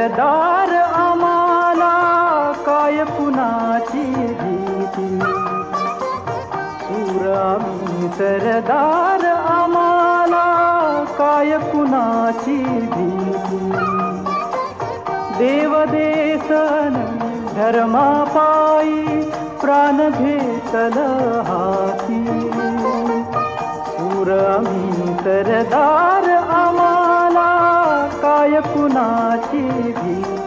सरदार आम्हाला काय कुणाची भीती. शूर आम्ही सरदार आम्हाला काय कुणाची भीती. देवदेसन धर्मापायी प्राण घेतल हाती. शूर आम्ही सरदार आम्हाला काय कुणाची भीती.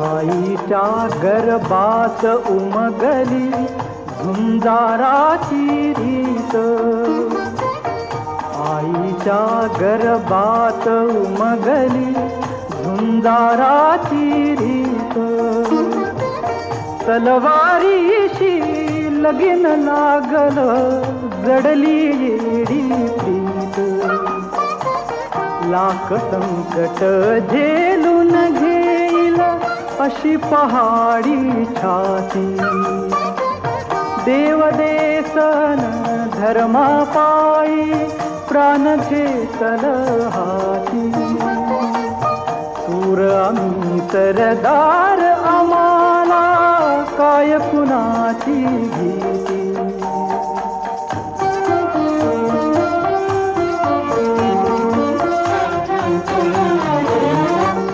आईच्या गर्भात उमगली झुंजाराची रीत. आईच्या गर्भात उमगली झुंजाराची रीत. तलवारीशी लगीन लागल जडली येडी प्रीत. लाख संकट झेलून घेईल अशी पहाडी छाती. देवदेसन धर्मापायी प्राण घेतल हाती. शूर आम्ही सरदार आम्हाला काय कुणाची भीती.